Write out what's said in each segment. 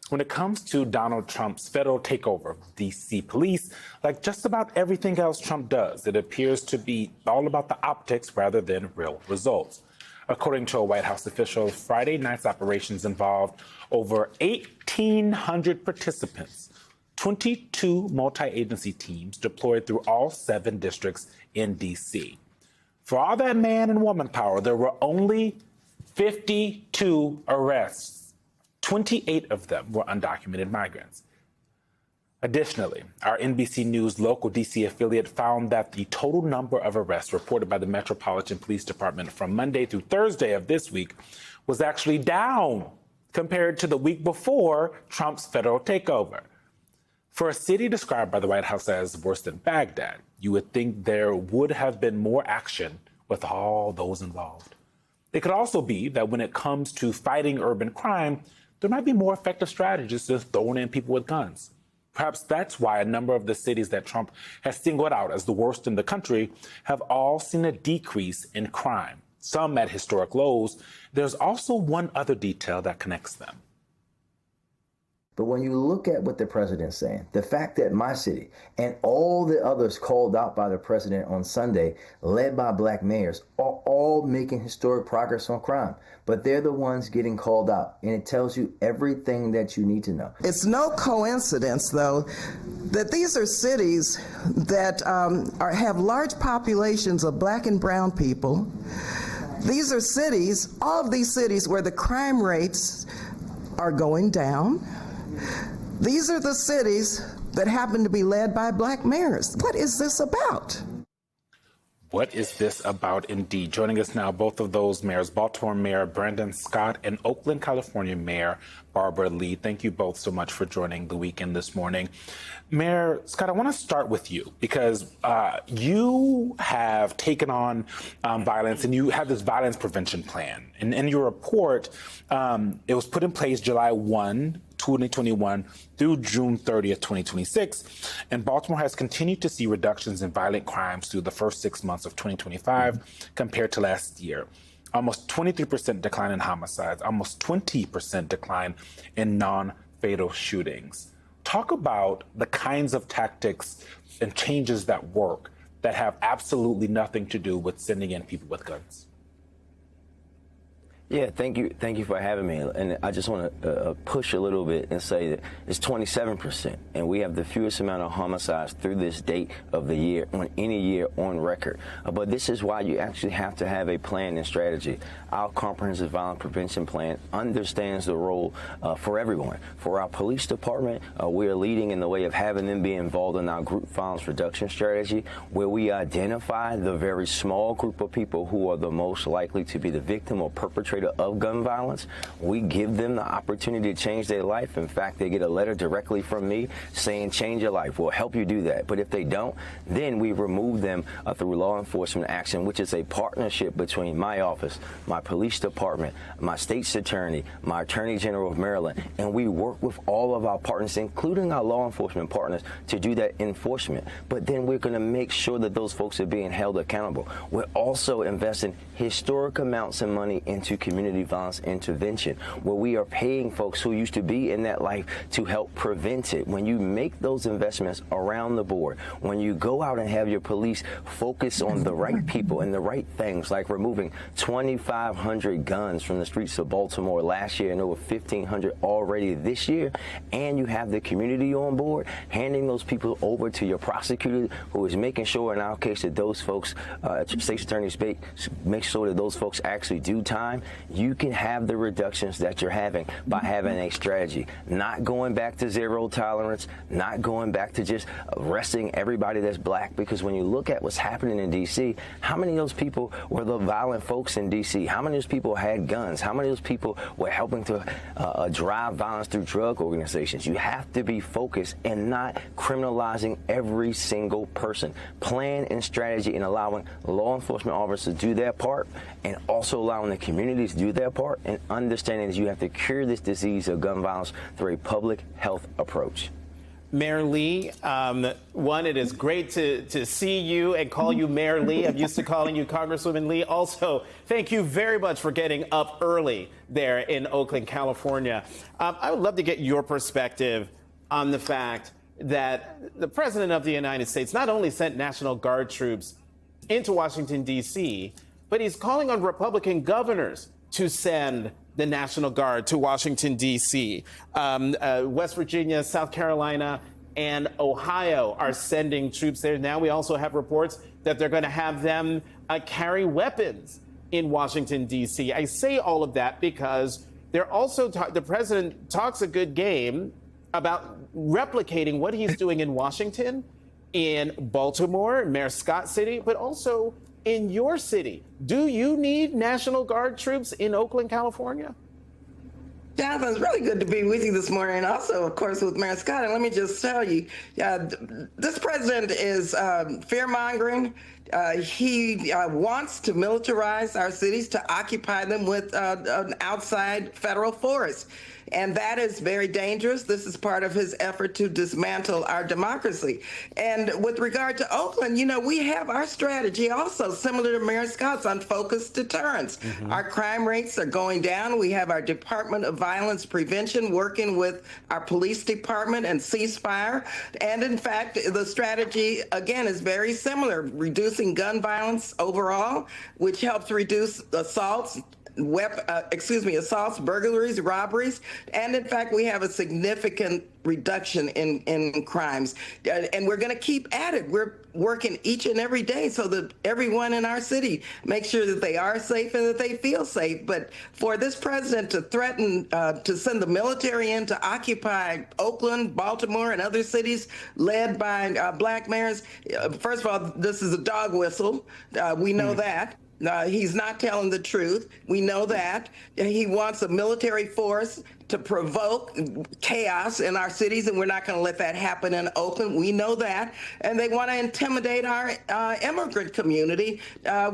When it comes to Donald Trump's federal takeover of D.C. police, like just about everything else Trump does, it appears to be all about the optics rather than real results. According to a White House official, Friday night's operations involved over 1,800 participants, 22 multi-agency teams deployed through all 7 districts in D.C. For all that man and woman power, there were only 52 arrests. 28 of them were undocumented migrants. Additionally, our NBC News local D.C. affiliate found that the total number of arrests reported by the Metropolitan Police Department from Monday through Thursday of this week was actually down compared to the week before Trump's federal takeover. For a city described by the White House as worse than Baghdad, you would think there would have been more action with all those involved. It could also be that when it comes to fighting urban crime, there might be more effective strategies than throwing in people with guns. Perhaps that's why a number of the cities that Trump has singled out as the worst in the country have all seen a decrease in crime, some at historic lows. There's also one other detail that connects them. But when you look at what the president's saying, the fact that my city and all the others called out by the president on Sunday, led by black mayors, are all making historic progress on crime. But they're the ones getting called out. And it tells you everything that you need to know. It's no coincidence, though, that these are cities that have large populations of black and brown people. These are cities, all of these cities, where the crime rates are going down. These are the cities that happen to be led by black mayors. What is this about? What is this about indeed? Joining us now, both of those mayors, Baltimore Mayor Brandon Scott and Oakland, California Mayor Barbara Lee. Thank you both so much for joining the weekend this morning. Mayor Scott, I want to start with you because you have taken on violence and you have this violence prevention plan. And in your report, it was put in place July 1, 2021 through June 30th, 2026. And Baltimore has continued to see reductions in violent crimes through the first 6 months of 2025 compared to last year. Almost 23% decline in homicides, almost 20% decline in non-fatal shootings. Talk about the kinds of tactics and changes that work that have absolutely nothing to do with sending in people with guns. Yeah, thank you for having me. And I just want to push a little bit and say that it's 27%, and we have the fewest amount of homicides through this date of the year on any year on record. But this is why you actually have to have a plan and strategy. Our comprehensive violence prevention plan understands the role for everyone. For our police department, we are leading in the way of having them be involved in our group violence reduction strategy, where we identify the very small group of people who are the most likely to be the victim or perpetrator of gun violence. We give them the opportunity to change their life. In fact, they get a letter directly from me saying, change your life. We'll help you do that. But if they don't, then we remove them through law enforcement action, which is a partnership between my office, my police department, my state's attorney, my attorney general of Maryland, and we work with all of our partners, including our law enforcement partners, to do that enforcement. But then we're going to make sure that those folks are being held accountable. We're also investing historic amounts of money into community violence intervention, where we are paying folks who used to be in that life to help prevent it. When you make those investments around the board, when you go out and have your police focus on the right people and the right things, like removing 2,500 guns from the streets of Baltimore last year and over 1,500 already this year, and you have the community on board, handing those people over to your prosecutor, who is making sure, in our case, that those folks, state's attorney make sure that those folks actually do time. You can have the reductions that you're having by having a strategy, not going back to zero tolerance, not going back to just arresting everybody that's black. Because when you look at what's happening in D.C., how many of those people were the violent folks in D.C.? How many of those people had guns? How many of those people were helping to drive violence through drug organizations? You have to be focused and not criminalizing every single person. Plan and strategy, and allowing law enforcement officers to do their part, and also allowing the communities to do their part, and understanding that you have to cure this disease of gun violence through a public health approach. Mayor Lee, one, it is great to see you and call you Mayor Lee. I'm used to calling you Congresswoman Lee. Also, thank you very much for getting up early there in Oakland, California. I would love to get your perspective on the fact that the President of the United States not only sent National Guard troops into Washington, D.C., but he's calling on Republican governors to send the National Guard to Washington, D.C. West Virginia, South Carolina, and Ohio are sending troops there. Now we also have reports that they're going to have them carry weapons in Washington, D.C. I say all of that because they're also the president talks a good game about replicating what he's doing in Washington, in Baltimore, Mayor Scott City, but also in your city. Do you need National Guard troops in Oakland, California? Jonathan, it's really good to be with you this morning, and also, of course, with Mayor Scott. And let me just tell you, this president is fear-mongering. He wants to militarize our cities, to occupy them with an outside federal force. And that is very dangerous. This is part of his effort to dismantle our democracy. And with regard to Oakland, we have our strategy also, similar to Mayor Scott's, on focused deterrence. Our crime rates are going down. We have our Department of Violence Prevention working with our police department and ceasefire. And in fact, the strategy, again, is very similar, reducing gun violence overall, which helps reduce assaults, assaults, burglaries, robberies, and in fact, we have a significant reduction in crimes, and we're going to keep at it. We're working each and every day so that everyone in our city makes sure that they are safe and that they feel safe. But for this president to threaten to send the military in to occupy Oakland, Baltimore, and other cities led by black mayors, first of all, this is a dog whistle. We know that. He's not telling the truth. We know that. He wants a military force to provoke chaos in our cities, and we're not going to let that happen in Oakland. We know that. And they want to intimidate our immigrant community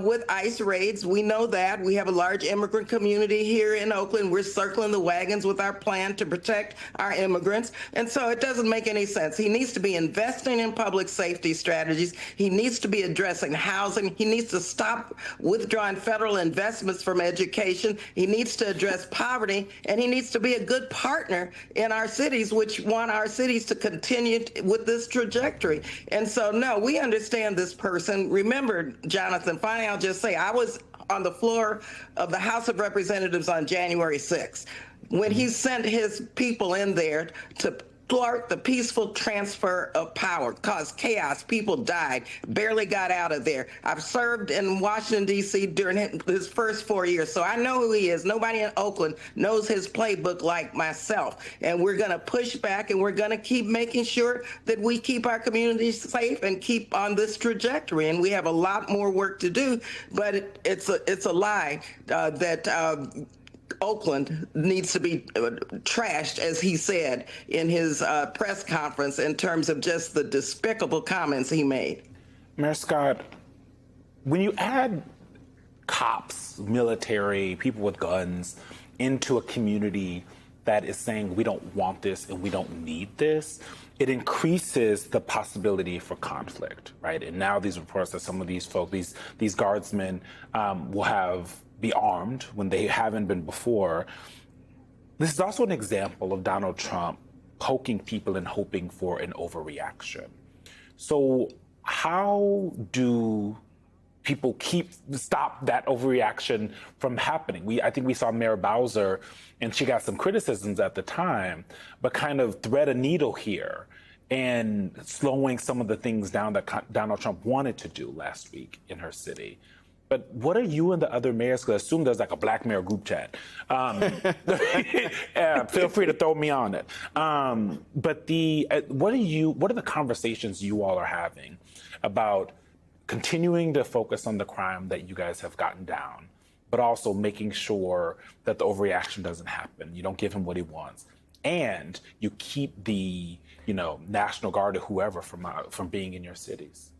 with ICE raids. We know that. We have a large immigrant community here in Oakland. We're circling the wagons with our plan to protect our immigrants. And so it doesn't make any sense. He needs to be investing in public safety strategies. He needs to be addressing housing. He needs to stop withdrawing federal investments from education. He needs to address poverty, and he needs to be a good partner in our cities, which want our cities to continue with this trajectory. And so, no, we understand this person. Remember, Jonathan, finally, I'll just say, I was on the floor of the House of Representatives on January 6th when he sent his people in there to thwart the peaceful transfer of power, caused chaos. People died, barely got out of there. I've served in Washington, D.C. during his first 4 years, so I know who he is. Nobody in Oakland knows his playbook like myself. And we're going to push back, and we're going to keep making sure that we keep our communities safe and keep on this trajectory. And we have a lot more work to do, but it's a lie that Oakland needs to be trashed, as he said in his press conference, in terms of just the despicable comments he made. Mayor Scott, when you add cops, military, people with guns into a community that is saying we don't want this and we don't need this, it increases the possibility for conflict, right? And now these reports that some of these folks, these guardsmen will be armed when they haven't been before. This is also an example of Donald Trump poking people and hoping for an overreaction. So how do people stop that overreaction from happening? I think we saw Mayor Bowser, and she got some criticisms at the time, but kind of thread a needle here and slowing some of the things down that Donald Trump wanted to do last week in her city. But what are you and the other mayors, because I assume there's like a black mayor group chat. Feel free to throw me on it. But what are the conversations you all are having about continuing to focus on the crime that you guys have gotten down, but also making sure that the overreaction doesn't happen? You don't give him what he wants, and you keep the National Guard or whoever from being in your cities.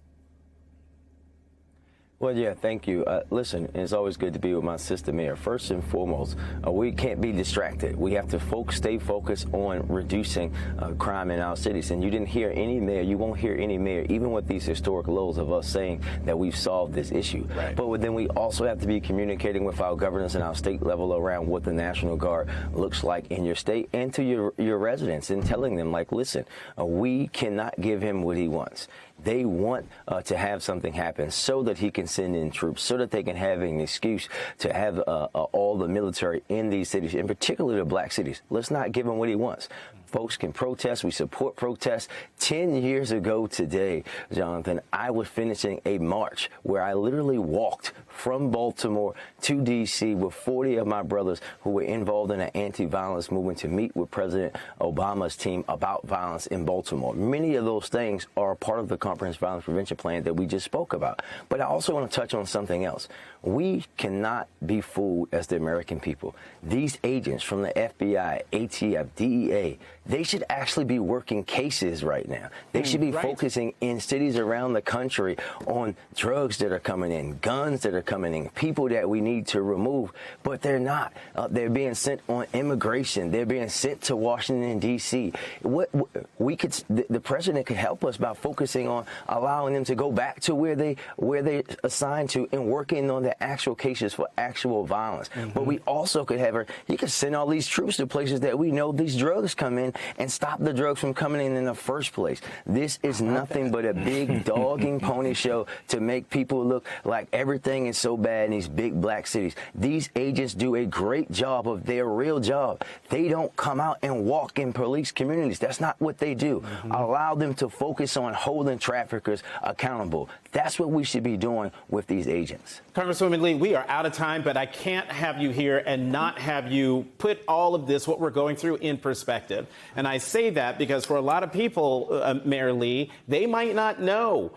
Well, yeah, thank you. Listen, it's always good to be with my sister mayor. First and foremost, we can't be distracted. We have to stay focused on reducing crime in our cities. And you didn't hear any mayor, you won't hear any mayor, even with these historic lows, of us saying that we've solved this issue. Right. But then we also have to be communicating with our governors and our state level around what the National Guard looks like in your state and to your residents, and telling them, like, listen, we cannot give him what he wants. They want to have something happen so that he can send in troops, so that they can have an excuse to have all the military in these cities, in particular the black cities. Let's not give him what he wants. Folks can protest. We support protests. 10 years ago today, Jonathan, I was finishing a march where I literally walked from Baltimore to D.C. with 40 of my brothers who were involved in an anti-violence movement to meet with President Obama's team about violence in Baltimore. Many of those things are a part of the Comprehensive Violence Prevention Plan that we just spoke about. But I also want to touch on something else. We cannot be fooled as the American people. These agents from the FBI, ATF, DEA, they should actually be working cases right now. They should be focusing in cities around the country on drugs that are coming in, guns that are coming in, people that we need to remove, but they're not. They're being sent on immigration. They're being sent to Washington, D.C. The president could help us by focusing on allowing them to go back to where they assigned to and working on the actual cases for actual violence. But we also could have he could send all these troops to places that we know these drugs come in and stop the drugs from coming in the first place. This is nothing but a big dogging pony show to make people look like everything is so bad in these big black cities. These agents do a great job of their real job. They don't come out and walk in police communities. That's not what they do. Allow them to focus on holding traffickers accountable. That's what we should be doing with these agents. Congresswoman Lee, we are out of time, but I can't have you here and not have you put all of this, what we're going through, in perspective. And I say that because for a lot of people, Mayor Lee, they might not know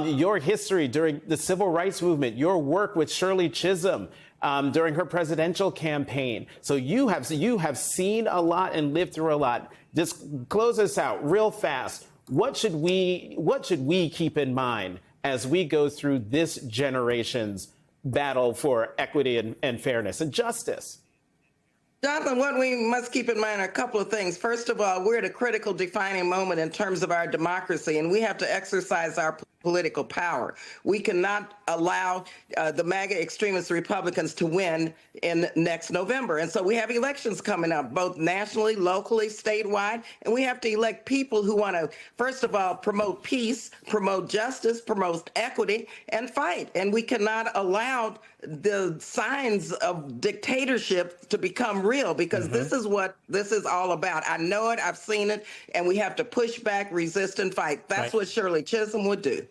your history during the civil rights movement, your work with Shirley Chisholm during her presidential campaign. So you have seen a lot and lived through a lot. Just close us out real fast. What should we keep in mind as we go through this generation's battle for equity and fairness and justice? Jonathan, what we must keep in mind are a couple of things. First of all, we're at a critical defining moment in terms of our democracy, and we have to exercise our political power. We cannot allow the MAGA extremist Republicans to win in next November. And so we have elections coming up, both nationally, locally, statewide, and we have to elect people who want to, first of all, promote peace, promote justice, promote equity, and fight. And we cannot allow the signs of dictatorship to become real, because this is what this is all about. I know it, I've seen it, and we have to push back, resist, and fight. That's what Shirley Chisholm would do.